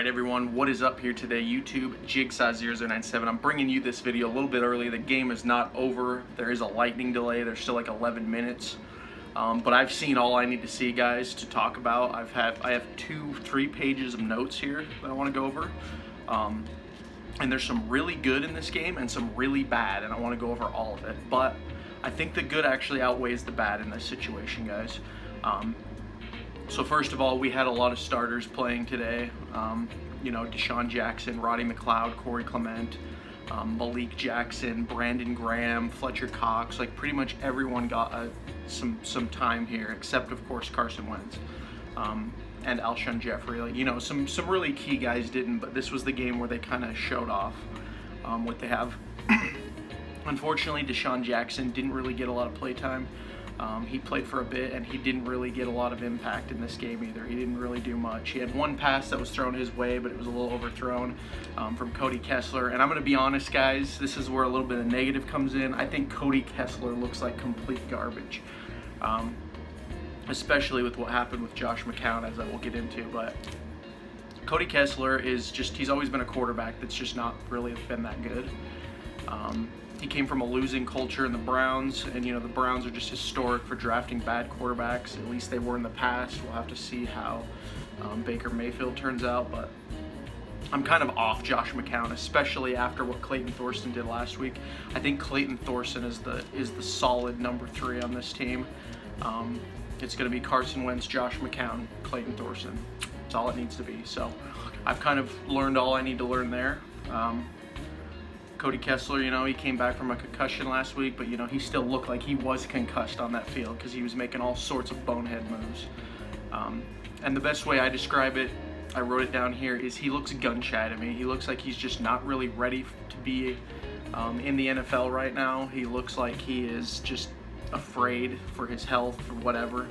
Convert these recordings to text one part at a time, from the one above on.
everyone, what is up here today? YouTube, Jigsaw0097. I'm bringing you this video a little bit early. The game is not over. There is a lightning delay. There's still like 11 minutes. But I've seen all I need to see, guys, to talk about. I have 2-3 pages of notes here that I want to go over. And there's some really good in this game and some really bad, and I want to go over all of it. But I think the good actually outweighs the bad in this situation, guys. So first of all, we had a lot of starters playing today. You know, Deshaun Jackson, Roddy McLeod, Corey Clement, Malik Jackson, Brandon Graham, Fletcher Cox. Like pretty much everyone got some time here, except of course Carson Wentz and Alshon Jeffrey. Like, you know, some really key guys didn't, but this was the game where they kind of showed off what they have. Unfortunately, Deshaun Jackson didn't really get a lot of play time. He played for a bit, and he didn't really get a lot of impact in this game either. He didn't really do much. He had one pass that was thrown his way, but it was a little overthrown from Cody Kessler. And I'm going to be honest, guys, this is where a little bit of negative comes in. I think Cody Kessler looks like complete garbage, especially with what happened with Josh McCown, as I will get into. But Cody Kessler is just, he's always been a quarterback that's just not really been that good. He came from a losing culture in the Browns, and you know, the Browns are just historic for drafting bad quarterbacks. At least they were in the past. We'll have to see how Baker Mayfield turns out, but I'm kind of off Josh McCown, especially after what Clayton Thorson did last week. I think Clayton Thorson is the solid number 3 on this team. It's going to be Carson Wentz, Josh McCown, Clayton Thorson. That's all it needs to be. So I've kind of learned all I need to learn there. Cody Kessler, you know, he came back from a concussion last week, but, you know, he still looked like he was concussed on that field because he was making all sorts of bonehead moves. And the best way I describe it, I wrote it down here, is he looks gun shy to me. He looks like he's just not really ready to be in the NFL right now. He looks like he is just afraid for his health or whatever.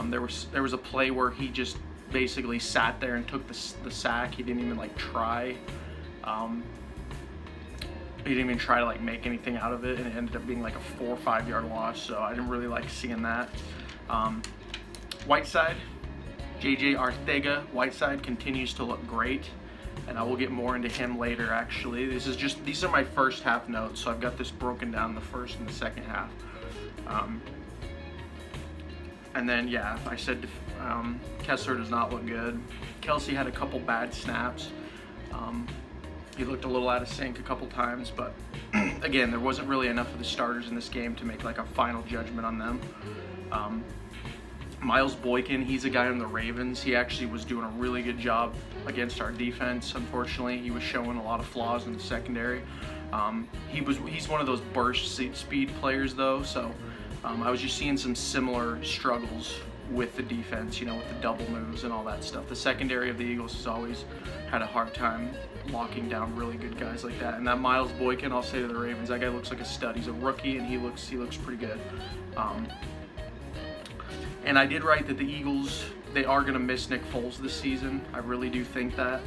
There was a play where he just basically sat there and took the sack. He didn't even like try. He didn't even try to like make anything out of it, and it ended up being like a 4 or 5 yard loss. So I didn't really like seeing that. Whiteside, JJ Arcega-Whiteside continues to look great, and I will get more into him later. Actually, these are my first half notes, so I've got this broken down, the first and the second half. And then yeah, I said Kessler does not look good. Kelsey had a couple bad snaps. He looked a little out of sync a couple times, but again, there wasn't really enough of the starters in this game to make like a final judgment on them. Miles Boykin, he's a guy on the Ravens. He actually was doing a really good job against our defense. Unfortunately, he was showing a lot of flaws in the secondary. He's one of those burst speed players though, so I was just seeing some similar struggles with the defense, you know, with the double moves and all that stuff. The secondary of the Eagles has always had a hard time locking down really good guys like that. And that Miles Boykin, I'll say to the Ravens, that guy looks like a stud. He's a rookie, and he looks pretty good. And I did write that the Eagles, they are going to miss Nick Foles this season. I really do think that.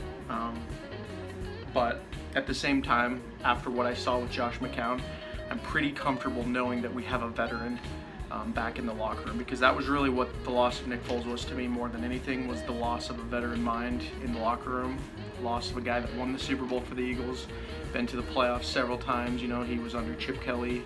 But at the same time, after what I saw with Josh McCown, I'm pretty comfortable knowing that we have a veteran back in the locker room, because that was really what the loss of Nick Foles was to me more than anything, was the loss of a veteran mind in the locker room, loss of a guy that won the Super Bowl for the Eagles, been to the playoffs several times. You know, he was under Chip Kelly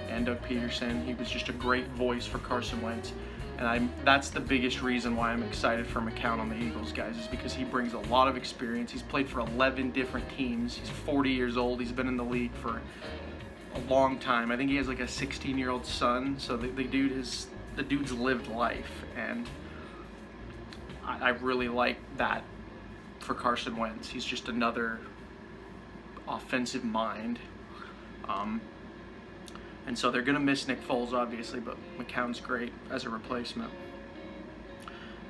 and Doug Peterson. He was just a great voice for Carson Wentz, and that's the biggest reason why I'm excited for McCown on the Eagles, guys, is because he brings a lot of experience. He's played for 11 different teams. He's 40 years old. He's been in the league for a long time. I think he has like a 16-year-old son, so the dude's lived life, and I really like that for Carson Wentz. He's just another offensive mind, and so they're gonna miss Nick Foles obviously, but McCown's great as a replacement.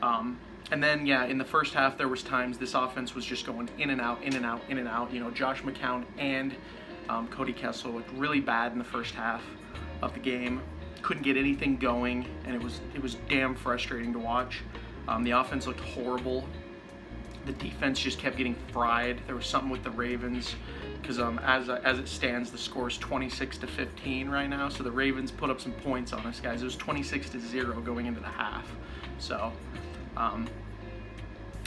And then yeah, in the first half there was times this offense was just going in and out, in and out, in and out. You know, Josh McCown and Cody Kessler looked really bad in the first half of the game. Couldn't get anything going, and it was damn frustrating to watch. The offense looked horrible. The defense just kept getting fried. There was something with the Ravens, because as it stands, the score is 26-15 right now. So the Ravens put up some points on us, guys. It was 26-0 going into the half. So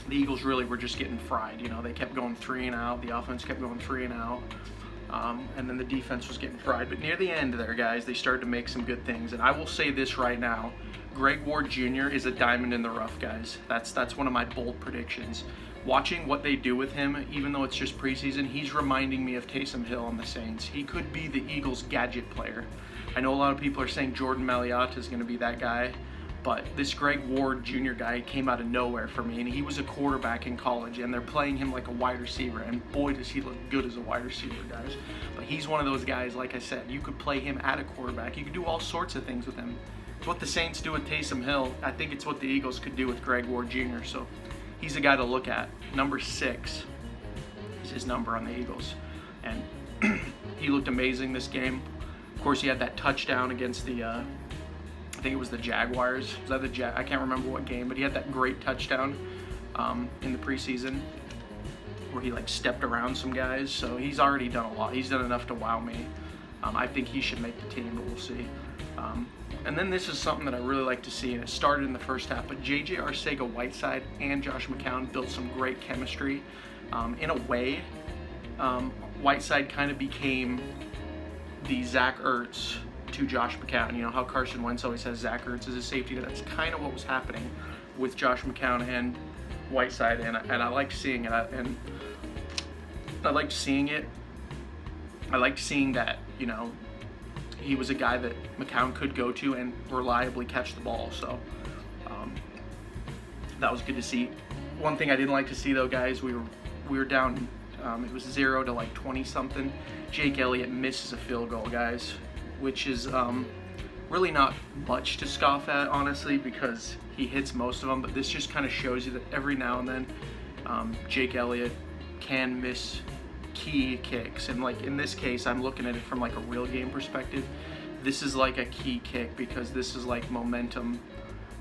the Eagles really were just getting fried. You know, they kept going 3 and out. The offense kept going 3 and out. And then the defense was getting fried. But near the end there, guys, they started to make some good things. And I will say this right now. Greg Ward Jr. is a diamond in the rough, guys. That's one of my bold predictions. Watching what they do with him, even though it's just preseason, he's reminding me of Taysom Hill on the Saints. He could be the Eagles' gadget player. I know a lot of people are saying Jordan Mailata is going to be that guy, but this Greg Ward Jr. guy came out of nowhere for me, and he was a quarterback in college, and they're playing him like a wide receiver, and boy, does he look good as a wide receiver, guys. But he's one of those guys, like I said, you could play him at a quarterback. You could do all sorts of things with him. It's what the Saints do with Taysom Hill. I think it's what the Eagles could do with Greg Ward Jr., so he's a guy to look at. Number 6 is his number on the Eagles. And he looked amazing this game. Of course, he had that touchdown against the, I think it was the Jaguars. Was that the I can't remember what game, but he had that great touchdown in the preseason where he like stepped around some guys. So he's already done a lot. He's done enough to wow me. I think he should make the team, but we'll see. And then this is something that I really like to see, and it started in the first half, but J.J. Arcega-Whiteside and Josh McCown built some great chemistry. In a way, Whiteside kind of became the Zach Ertz to Josh McCown. You know how Carson Wentz always has Zach Ertz as a safety? That's kind of what was happening with Josh McCown and Whiteside, and I liked seeing it. And I liked seeing it. I liked seeing that, you know, he was a guy that McCown could go to and reliably catch the ball. So that was good to see. One thing I didn't like to see though, guys, we were down. It was 0 to like 20 something. Jake Elliott misses a field goal, guys, which is really not much to scoff at, honestly, because he hits most of them. But this just kind of shows you that every now and then Jake Elliott can miss key kicks, and like in this case, I'm looking at it from like a real game perspective. This is like a key kick because this is like momentum.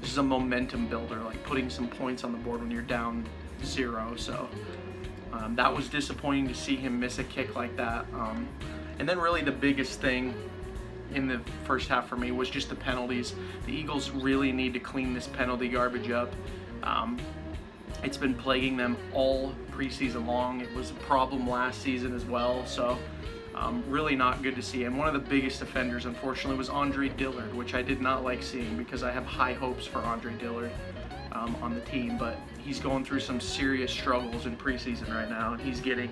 This is a momentum builder, like putting some points on the board when you're down 0. So that was disappointing to see him miss a kick like that. And then really the biggest thing in the first half for me was just the penalties. The Eagles really need to clean this penalty garbage up. It's been plaguing them all preseason long. It was a problem last season as well, so really not good to see. And one of the biggest offenders, unfortunately, was Andre Dillard, which I did not like seeing because I have high hopes for Andre Dillard on the team, but he's going through some serious struggles in preseason right now, and he's getting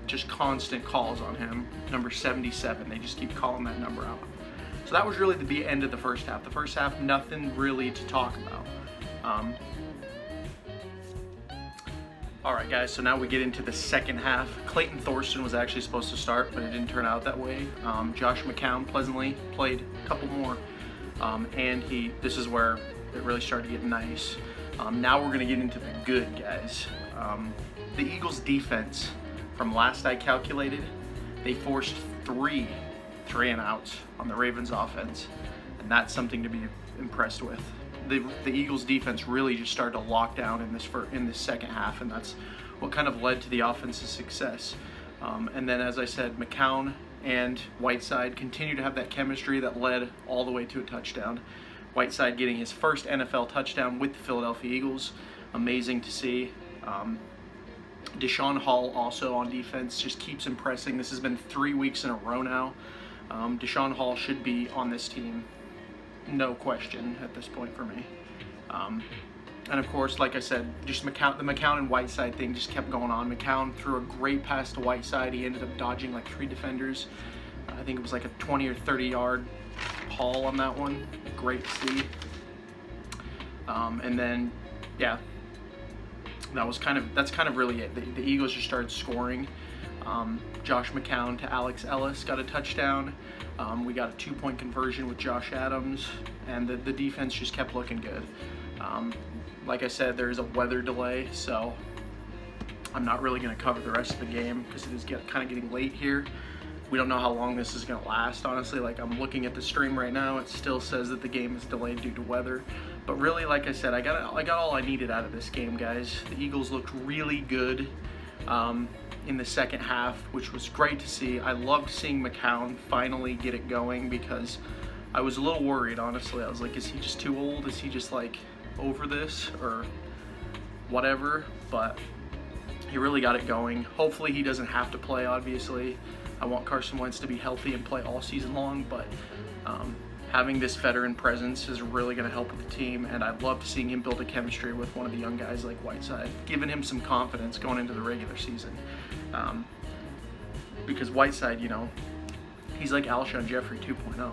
just constant calls on him. Number 77, they just keep calling that number out. So that was really the end of the first half. The first half, nothing really to talk about. All right, guys, so now we get into the second half. Clayton Thorson was actually supposed to start, but it didn't turn out that way. Josh McCown pleasantly played a couple more, and this is where it really started to get nice. Now we're going to get into the good, guys. The Eagles' defense, from last I calculated, they forced 3 3-and-outs on the Ravens' offense, and that's something to be impressed with. The Eagles' defense really just started to lock down in this second half, and that's what kind of led to the offense's success. And then, as I said, McCown and Whiteside continue to have that chemistry that led all the way to a touchdown. Whiteside getting his first NFL touchdown with the Philadelphia Eagles. Amazing to see. Deshaun Hall also on defense just keeps impressing. This has been 3 weeks in a row now. Deshaun Hall should be on this team. No question at this point for me. And of course, like I said, just the McCown and Whiteside thing just kept going on. McCown threw a great pass to Whiteside. He ended up dodging like 3 defenders. I think it was like a 20 or 30 yard haul on that one. Great to see. And then, yeah, that's kind of really it. The Eagles just started scoring. Josh McCown to Alex Ellis got a touchdown. We got a 2-point conversion with Josh Adams, and the defense just kept looking good. Like I said, there is a weather delay, so I'm not really going to cover the rest of the game because it is kind of getting late here. We don't know how long this is going to last, honestly. Like, I'm looking at the stream right now, it still says that the game is delayed due to weather. But really, like I said, I got all I needed out of this game, guys. The Eagles looked really good in the second half, which was great to see. I loved seeing McCown finally get it going because I was a little worried, honestly. I was like, is he just too old? Is he just like over this? Or whatever, but he really got it going. Hopefully he doesn't have to play, obviously. I want Carson Wentz to be healthy and play all season long, but having this veteran presence is really going to help with the team, and I'd love to see him build a chemistry with one of the young guys like Whiteside, giving him some confidence going into the regular season. Because Whiteside, you know, he's like Alshon Jeffrey 2.0.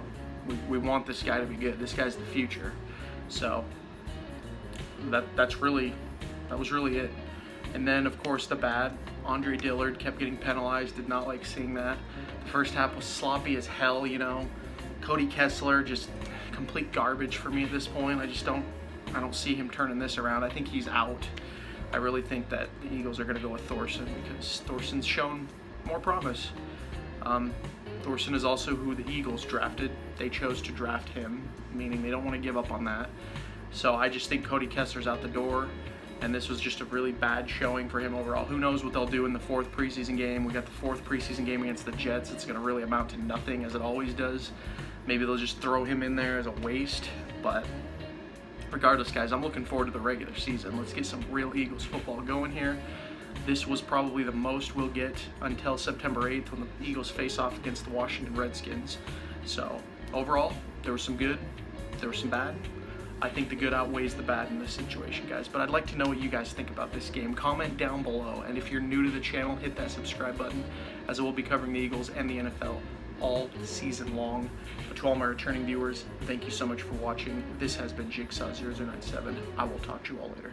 We want this guy to be good. This guy's the future. So that was really it. And then, of course, the bad. Andre Dillard kept getting penalized. Did not like seeing that. The first half was sloppy as hell, you know. Cody Kessler, just complete garbage for me at this point. I don't see him turning this around. I think he's out. I really think that the Eagles are going to go with Thorson because Thorson's shown more promise. Thorson is also who the Eagles drafted. They chose to draft him, meaning they don't want to give up on that. So I just think Cody Kessler's out the door, and this was just a really bad showing for him overall. Who knows what they'll do in the 4th preseason game. We got the 4th preseason game against the Jets. It's going to really amount to nothing, as it always does. Maybe they'll just throw him in there as a waste, but regardless, guys, I'm looking forward to the regular season. Let's get some real Eagles football going here. This was probably the most we'll get until September 8th when the Eagles face off against the Washington Redskins. So overall, there was some good, there was some bad. I think the good outweighs the bad in this situation, guys. But I'd like to know what you guys think about this game. Comment down below. And if you're new to the channel, hit that subscribe button, as I will be covering the Eagles and the NFL all season long. But to all my returning viewers, thank you so much for watching. This has been Jigsaw 0097. I will talk to you all later.